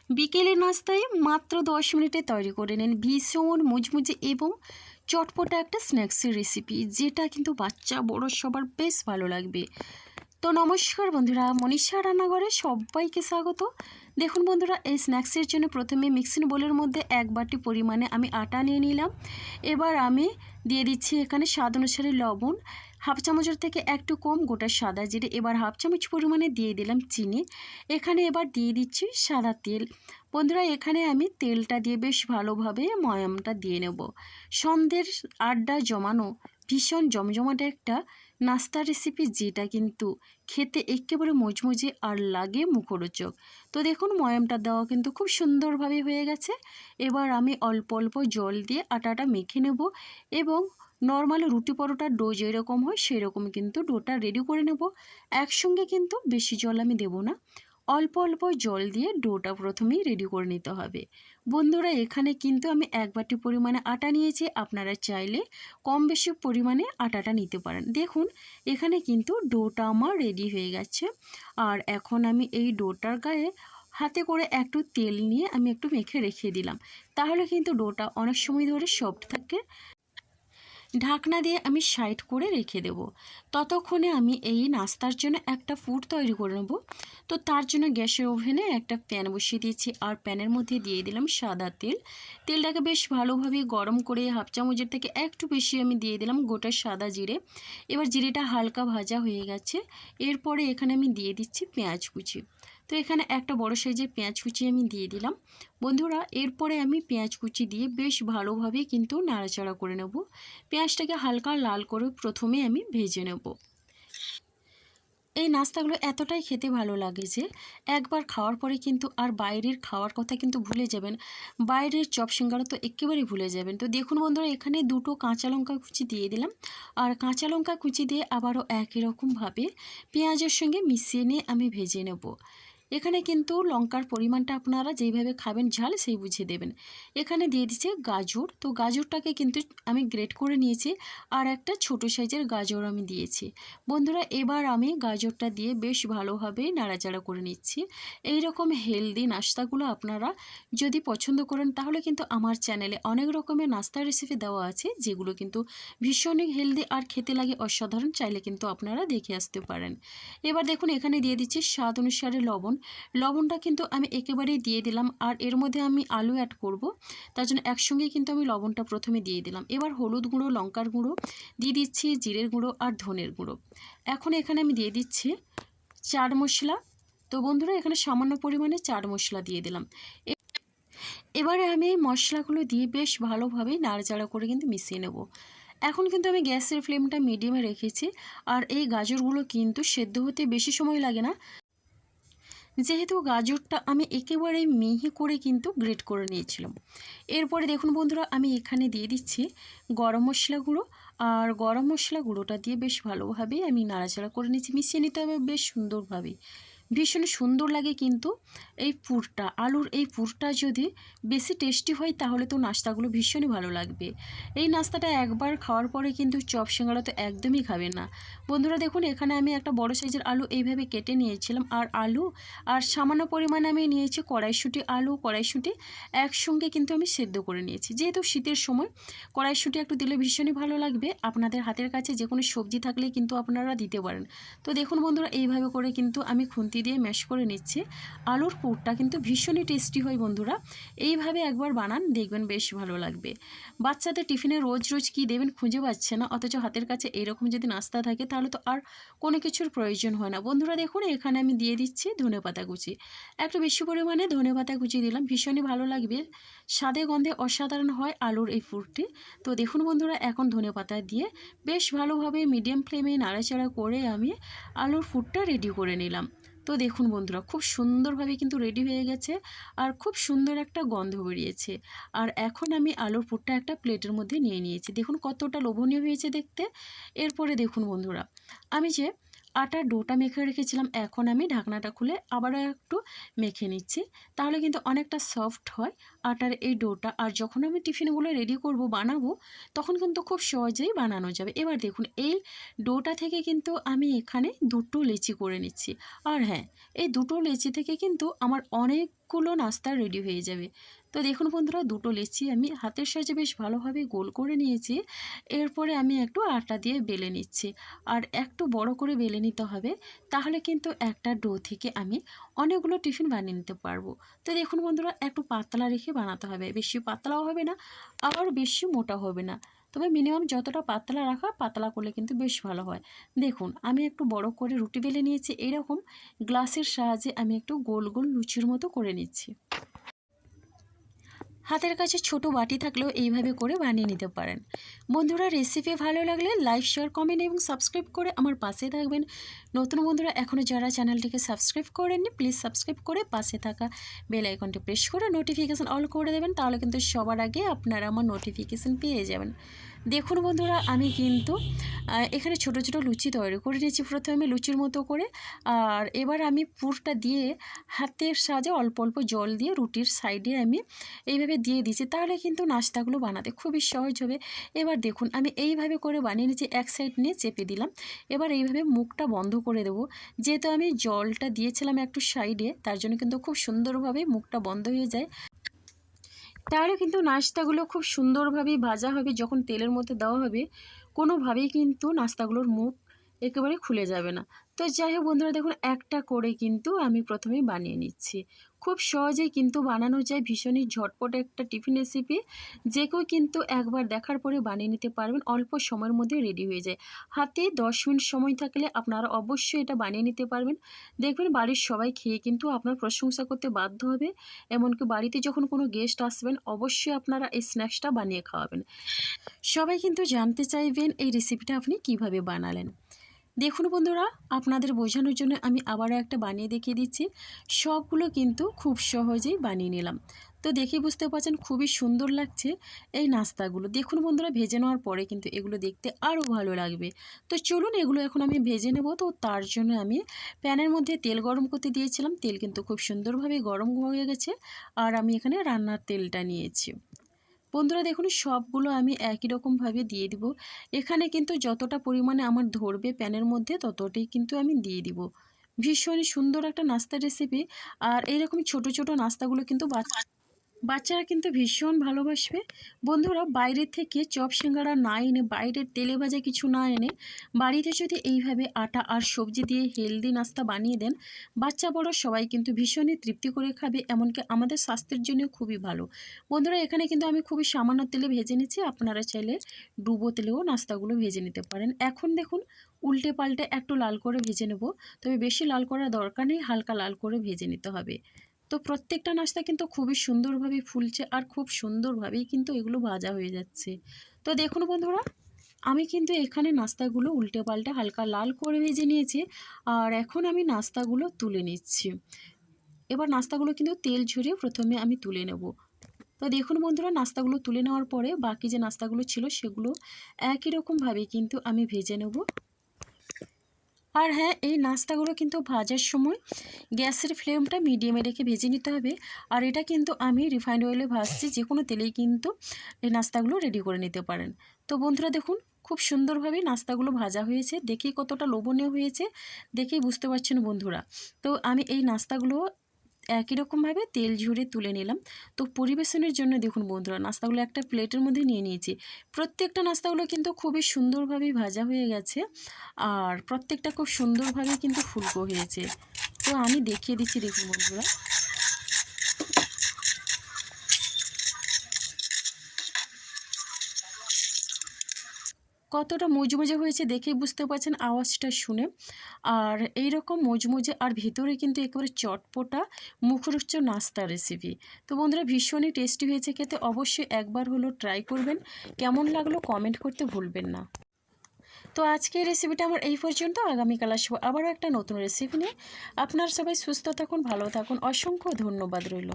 বিকেলের নাস্তায় মাত্র 10 মিনিটে তৈরি করে নিন ভীষণ মুচমুচে এবং চটপটা একটা স্ন্যাক্সের রেসিপি, যেটা কিন্তু বাচ্চা বড় সবার বেশ ভালো লাগবে। তো নমস্কার বন্ধুরা, মনীষা রান্নাঘরে সবাইকে স্বাগত। দেখুন বন্ধুরা, এই স্ন্যাক্সের জন্য প্রথমে মিক্সিং বোলের মধ্যে 1 বাটি পরিমাণে আমি আটা নিয়ে নিলাম। এবার আমি দিয়ে দিচ্ছি এখানে স্বাদ অনুসারে লবণ, হাফ চামচের থেকে একটু কম গোটা সাদা জিরে, এবার হাফ চামচ পরিমাণে দিয়ে দিলাম চিনি। এখানে এবার দিয়ে দিচ্ছি সাদা তেল। বন্ধুরা, এখানে আমি তেলটা দিয়ে বেশ ভালোভাবে ময়ামটা দিয়ে নেব। সন্ধ্যের আড্ডা জমানো ভীষণ জমজমাটে একটা নাস্তা রেসিপি, যেটা কিন্তু খেতে একেবারে মুচমুচে আর লাগে মুখরোচক। তো দেখুন, ময়ামটা দেওয়া কিন্তু খুব সুন্দরভাবে হয়ে গেছে। এবার আমি অল্প অল্প জল দিয়ে আটাটা মেখে নেব এবং নর্মাল রুটি পরোটার ডো যেরকম হয় সেরকম কিন্তু ডোটা রেডি করে নেব। একসঙ্গে কিন্তু বেশি জল আমি দেব না, অল্প অল্প জল দিয়ে ডোটা প্রথমেই রেডি করে নিতে হবে। বন্ধুরা, এখানে কিন্তু আমি 1 বাটি পরিমাণে আটা নিয়েছি, আপনারা চাইলে কম বেশি পরিমাণে আটাটা নিতে পারেন। দেখুন, এখানে কিন্তু ডোটা আমার রেডি হয়ে গেছে। আর এখন আমি এই ডোটার গায়ে হাতে করে একটু তেল নিয়ে আমি একটু মেখে রেখে দিলাম, তাহলে কিন্তু ডোটা অনেক সময় ধরে সফট থাকে। ঢাকনা দিয়ে আমি সাইড করে রেখে দেব। ততক্ষণে আমি এই নাস্তার জন্য একটা ফুড তৈরি করে নেব। তো তার জন্য গ্যাসের ওভেনে একটা প্যান বসিয়ে দিয়েছি আর প্যানের মধ্যে দিয়ে দিলাম সাদা তেল। তেলটাকে বেশ ভালোভাবে গরম করে হাফ চামচের থেকে একটু বেশি আমি দিয়ে দিলাম গোটা সাদা জিরে। এবার জিরেটা হালকা ভাজা হয়ে গেছে। এরপরে এখানে আমি দিয়ে দিচ্ছি পেঁয়াজ কুচি। তো এখানে একটা বড় সাইজের পেঁয়াজ কুচি আমি দিয়ে দিলাম। বন্ধুরা, এরপরে আমি পেঁয়াজ কুচি দিয়ে বেশ ভালোভাবে কিন্তু নাড়াচাড়া করে নেব। পেঁয়াজটাকে হালকা লাল করে প্রথমে আমি ভেজে নেব। এই নাস্তাগুলো এতটাই খেতে ভালো লাগে যে একবার খাওয়ার পরে কিন্তু আর বাইরের খাওয়ার কথা কিন্তু ভুলে যাবেন। বাইরের চপ সিঙ্গারা তো একেবারেই ভুলে যাবেন। তো দেখুন বন্ধুরা, এখানে 2টো কাঁচা লঙ্কা কুচি দিয়ে দিলাম। আর কাঁচা লঙ্কা কুচি দিয়ে আবারও একই রকমভাবে পেঁয়াজের সঙ্গে মিশিয়ে নিয়ে আমি ভেজে নেব। এখানে কিন্তু লঙ্কার পরিমাণটা আপনারা যেইভাবে খাবেন ঝাল সেই বুঝে দেবেন। এখানে দিয়ে দিচ্ছে গাজর। তো গাজরটাকে কিন্তু আমি গ্রেট করে নিয়েছি আর একটা ছোট সাইজের গাজর আমি দিয়েছি। বন্ধুরা, এবার আমি গাজরটা দিয়ে বেশ ভালোভাবে নাড়াচাড়া করে নিচ্ছি। এই রকম হেলদি নাস্তাগুলো আপনারা যদি পছন্দ করেন তাহলে কিন্তু আমার চ্যানেলে অনেক রকমের নাস্তার রেসিপি দেওয়া আছে, যেগুলো কিন্তু ভীষণই হেলদি আর খেতে লাগে অসাধারণ। চাইলে কিন্তু আপনারা দেখে আসতে পারেন। এবার দেখুন, এখানে দিয়ে দিচ্ছি স্বাদ অনুসারে লবণ। লবণটা কিন্তু আমি একেবারেই দিয়ে দিলাম। আর এর মধ্যে আমি আলু অ্যাড করব, তার জন্য একসঙ্গে কিন্তু আমি লবণটা প্রথমে দিয়ে দিলাম। এবার হলুদ গুঁড়ো, লঙ্কার গুঁড়ো দিয়ে দিচ্ছি, জিরের গুঁড়ো আর ধনের গুঁড়ো। এখন এখানে আমি দিয়ে দিচ্ছি চাট মশলা। তো বন্ধুরা, এখানে সামান্য পরিমাণে চাট মশলা দিয়ে দিলাম। এবারে আমি এই মশলাগুলো দিয়ে বেশ ভালোভাবে নাড়াচাড়া করে কিন্তু মিশিয়ে নেব। এখন কিন্তু আমি গ্যাসের ফ্লেমটা মিডিয়ামে রেখেছি। আর এই গাজরগুলো কিন্তু সেদ্ধ হতে বেশি সময় লাগে না, যেহেতু গাজরটা আমি একেবারে মিহি করে কিন্তু গ্রেট করে নিয়েছিলাম। এরপরে দেখুন বন্ধুরা, আমি এখানে দিয়ে দিচ্ছি গরম মশলা গুঁড়ো। আর গরম মশলা গুঁড়োটা দিয়ে বেশ ভালোভাবে আমি নাড়াচাড়া করে নিচ্ছি। মিশিয়ে নিতে হবে বেশ সুন্দরভাবে। ভীষণ সুন্দর লাগে কিন্তু এই পুরটা, আলুর এই পুরটা যদি বেশি টেস্টি হয় তাহলে তো নাস্তাগুলো ভীষণই ভালো লাগবে। এই নাস্তাটা একবার খাওয়ার পরে কিন্তু চপ সিঙ্গারা তো একদমই খাবেন না। বন্ধুরা দেখুন, এখানে আমি একটা বড় সাইজের আলু এইভাবে কেটে নিয়েছিলাম। আর আলু আর সামান্য পরিমাণে আমি নিয়েছি কড়াইশুঁটি। আলু কড়াইশুঁটি একসঙ্গে কিন্তু আমি সেদ্ধ করে নিয়েছি। যেহেতু শীতের সময় কড়াইশুঁটি একটু দিলে ভীষণই ভালো লাগবে। আপনাদের হাতের কাছে যে কোনো সবজি থাকলে কিন্তু আপনারা দিতে পারেন। তো দেখুন বন্ধুরা, এইভাবে করে কিন্তু আমি খুন্তি দিয়ে ম্যাশ করে নিচ্ছি। আলুর পুরটা কিন্তু ভীষণই টেস্টি হয় বন্ধুরা। এইভাবে একবার বানান, দেখবেন বেশ ভালো লাগবে। বাচ্চাদের টিফিনে রোজ রোজ কী দেবেন খুঁজে পাচ্ছে না, অথচ হাতের কাছে এইরকম যদি নাস্তা থাকে তাহলে তো আর কোনো কিছুর প্রয়োজন হয় না। বন্ধুরা দেখুন, এখানে আমি দিয়ে দিচ্ছি ধনেপাতা কুচি। একটু বেশি পরিমাণে ধনেপাতা কুচি দিলাম, ভীষণই ভালো লাগবে। স্বাদে গন্ধে অসাধারণ হয় আলুর এই পুরটি। তো দেখুন বন্ধুরা, এখন ধনেপাতা দিয়ে বেশ ভালোভাবে মিডিয়াম ফ্লেমে নাড়াচাড়া করে আমি আলুর পুরটা রেডি করে নিলাম। তো দেখুন বন্ধুরা, খুব সুন্দরভাবে কিন্তু রেডি হয়ে গেছে আর খুব সুন্দর একটা গন্ধ বেরিয়েছে। আর এখন আমি আলুর পুরটা একটা প্লেটের মধ্যে নিয়ে নিয়েছি। দেখুন কতটা লোভনীয় হয়েছে দেখতে। এরপরে দেখুন বন্ধুরা, আমি যে আটার ডোটা মেখে রেখেছিলাম, এখন আমি ঢাকনাটা খুলে আবারও একটু মেখে নিচ্ছি। তাহলে কিন্তু অনেকটা সফট হয় আটার এই ডোটা। আর যখন আমি টিফিনগুলো রেডি করব, বানাবো, তখন কিন্তু খুব সহজেই বানানো যাবে। এবার দেখুন, এই ডোটা থেকে কিন্তু আমি এখানে 2টো লেচি করে নিচ্ছি। আর হ্যাঁ, এই 2টো লেচি থেকে কিন্তু আমার অনেক অনেকগুলো নাস্তা রেডি হয়ে যাবে। তো দেখুন বন্ধুরা, দুটো লিচি আমি হাতের সাহায্যে বেশ ভালোভাবে গোল করে নিয়েছি। এরপরে আমি একটু আটা দিয়ে বেলে নিচ্ছি, আর একটু বড় করে বেলে নিতে হবে, তাহলে কিন্তু একটা ডো থেকে আমি অনেকগুলো টিফিন বানিয়ে নিতে পারবো। তো দেখুন বন্ধুরা, একটু পাতলা রেখে বানাতে হবে, বেশি পাতলাও হবে না আবার বেশি মোটা হবে না, তবে মিনিমাম যতটা পাতলা রাখা, পাতলা করলে কিন্তু বেশ ভালো হয়। দেখুন আমি একটু বড় করে রুটি বেলে নিয়েছি, এরকম গ্লাসের সাহায্যে আমি একটু গোল গোল লুচির মতো করে নিচ্ছি। হাতের কাছে ছোট বাটি থাকলেও এইভাবে করে বানিয়ে নিতে পারেন। বন্ধুরা, রেসিপি ভালো লাগলে লাইক, শেয়ার, কমেন্ট এবং সাবস্ক্রাইব করে আমার পাশে থাকবেন। নতুন বন্ধুরা এখনও যারা চ্যানেলটিকে সাবস্ক্রাইব করেননি, প্লিজ সাবস্ক্রাইব করে পাশে থাকা বেল আইকনটি প্রেস করে নোটিফিকেশান অল করে দেবেন, তাহলে কিন্তু সবার আগে আপনারা আমার নোটিফিকেশান পেয়ে যাবেন। দেখুন বন্ধুরা, আমি কিন্তু এখানে ছোট ছোট লুচি তৈরি করে নিয়েছি প্রথমে লুচির মতো করে, আর এবার আমি পুরটা দিয়ে হাতের সাহায্যে অল্প অল্প জল দিয়ে রুটির সাইডে আমি এইভাবে দিয়ে দিয়েছি, তাহলে কিন্তু নাস্তাগুলো বানাতে খুবই সহজ হবে। এবার দেখুন আমি এইভাবে করে বানিয়ে নিয়েছি, এক সাইড নিয়ে চেপে দিলাম। এবার এইভাবে মুখটা বন্ধ করে দেবো, যেহেতু আমি জলটা দিয়েছিলাম একটু সাইডে, তার জন্য কিন্তু খুব সুন্দরভাবে মুখটা বন্ধ হয়ে যায়। তাহলে কিন্তু নাস্তাগুলো খুব সুন্দরভাবেই ভাজা হবে, যখন তেলের মধ্যে দেওয়া হবে কোনোভাবেই কিন্তু নাস্তাগুলোর মুখ একেবারে খুলে যাবে না। তো যাই হোক বন্ধুরা, দেখুন একটা করে কিন্তু আমি প্রথমেই বানিয়ে নিচ্ছি। খুব সহজেই কিন্তু বানানো যায়, ভীষণই ঝটপট একটা টিফিন রেসিপি, যে কেউ কিন্তু একবার দেখার পরে বানিয়ে নিতে পারবেন, অল্প সময়ের মধ্যে রেডি হয়ে যায়। হাতে 10 মিনিট সময় থাকলে আপনারা অবশ্যই এটা বানিয়ে নিতে পারবেন। দেখবেন বাড়ির সবাই খেয়ে কিন্তু আপনার প্রশংসা করতে বাধ্য হবে। এমনকি বাড়িতে যখন কোনো গেস্ট আসবেন, অবশ্যই আপনারা এই স্ন্যাক্সটা বানিয়ে খাওয়াবেন। সবাই কিন্তু জানতে চাইবেন এই রেসিপিটা আপনি কিভাবে বানালেন। দেখুন বন্ধুরা, আপনাদের বোঝানোর জন্য আমি আবারও একটা বানিয়ে দেখিয়ে দিচ্ছি। সবগুলো কিন্তু খুব সহজেই বানিয়ে নিলাম। তো দেখে বুঝতে পারছেন খুবই সুন্দর লাগছে এই নাস্তাগুলো। দেখুন বন্ধুরা, ভেজে নেওয়ার পরে কিন্তু এগুলো দেখতে আরও ভালো লাগবে। তো চলুন এগুলো এখন আমি ভেজে নেব। তো তার জন্য আমি প্যানের মধ্যে তেল গরম করতে দিয়েছিলাম, তেল কিন্তু খুব সুন্দরভাবে গরম হয়ে গেছে, আর আমি এখানে রান্নার তেলটা নিয়েছি। বন্ধুরা দেখুন, সবগুলো আমি একই রকমভাবে দিয়ে দিব। এখানে কিন্তু যতটা পরিমাণে আমার ধরবে প্যানের মধ্যে, ততটাই কিন্তু আমি দিয়ে দিব। ভীষণই সুন্দর একটা নাস্তার রেসিপি, আর এইরকম ছোট ছোট নাস্তাগুলো কিন্তু বাচ্চারা কিন্তু ভীষণ ভালোবাসবে। বন্ধুরা, বাইরে থেকে চপ সিঙ্গাড়া না এনে, বাইরের তেলে ভাজা কিছু না এনে, বাড়িতে যদি এইভাবে আটা আর সবজি দিয়ে হেলদি নাস্তা বানিয়ে দেন, বাচ্চা বড় সবাই কিন্তু ভীষণই তৃপ্তি করে খাবে, এমনকি আমাদের স্বাস্থ্যের জন্য খুবই ভালো। বন্ধুরা, এখানে কিন্তু আমি খুবই সামান্য তেলে ভেজে নিচ্ছি, আপনারা চাইলে ডুবো তেলেও নাস্তাগুলো ভেজে নিতে পারেন। এখন দেখুন উল্টে পাল্টে একটু লাল করে ভেজে নেব, তবে বেশি লাল করার দরকার নেই, হালকা লাল করে ভেজে নিতে হবে। তো প্রত্যেকটা নাস্তা কিন্তু খুবই সুন্দরভাবে ফুলছে, আর খুব সুন্দরভাবেই কিন্তু এগুলো ভাজা হয়ে যাচ্ছে। তো দেখুন বন্ধুরা, আমি কিন্তু এখানে নাস্তাগুলো উল্টে পাল্টে হালকা লাল করে ভেজে নিয়েছি, আর এখন আমি নাস্তাগুলো তুলে নিচ্ছি। এবার নাস্তাগুলো কিন্তু তেল ঝরিয়ে প্রথমে আমি তুলে নেব। তো দেখুন বন্ধুরা, নাস্তাগুলো তুলে নেওয়ার পরে বাকি যে নাস্তাগুলো ছিল সেগুলো একই রকমভাবে কিন্তু আমি ভেজে নেব। আর হ্যাঁ, এই নাস্তাগুলো কিন্তু ভাজার সময় গ্যাসের ফ্লেমটা মিডিয়ামে রেখে ভেজে নিতে হবে। আর এটা কিন্তু আমি রিফাইন্ড অয়েলে ভাজছি, যে কোনো তেলেই কিন্তু এই নাস্তাগুলো রেডি করে নিতে পারেন। তো বন্ধুরা দেখুন, খুব সুন্দরভাবে নাস্তাগুলো ভাজা হয়েছে, দেখেই কতটা লোভনীয় হয়েছে, দেখেই বুঝতে পারছেন বন্ধুরা। তো আমি এই নাস্তাগুলো একই রকমভাবে তেল ঝরিয়ে তুলে নিলাম। তো পরিবেশনের জন্য দেখুন বন্ধুরা, নাস্তাগুলো একটা প্লেটের মধ্যে নিয়ে নিয়েছি। প্রত্যেকটা নাস্তাগুলো কিন্তু খুবই সুন্দরভাবেই ভাজা হয়ে গেছে, আর প্রত্যেকটা খুব সুন্দরভাবে কিন্তু ফুলকো হয়েছে। তো আমি দেখিয়ে দিচ্ছি, দেখুন বন্ধুরা, কতটা মুচমুচে হয়েছে, দেখেই বুঝতে পারছেন আওয়াজটা শুনে। আর এই রকম মুচমুচে, আর ভেতরে কিন্তু একেবারে চটপটা মুখরোচক নাস্তা রেসিপি। তো বন্ধুরা, ভীষণই টেস্টি হয়েছে খেতে, অবশ্যই একবার হলো ট্রাই করবেন। কেমন লাগলো কমেন্ট করতে ভুলবেন না। তো আজকের রেসিপিটা আমার এই পর্যন্ত। আগামীকাল আসবো আবারও একটা নতুন রেসিপি নিয়ে। আপনারা সবাই সুস্থ থাকুন, ভালো থাকুন, অসংখ্য ধন্যবাদ রইল।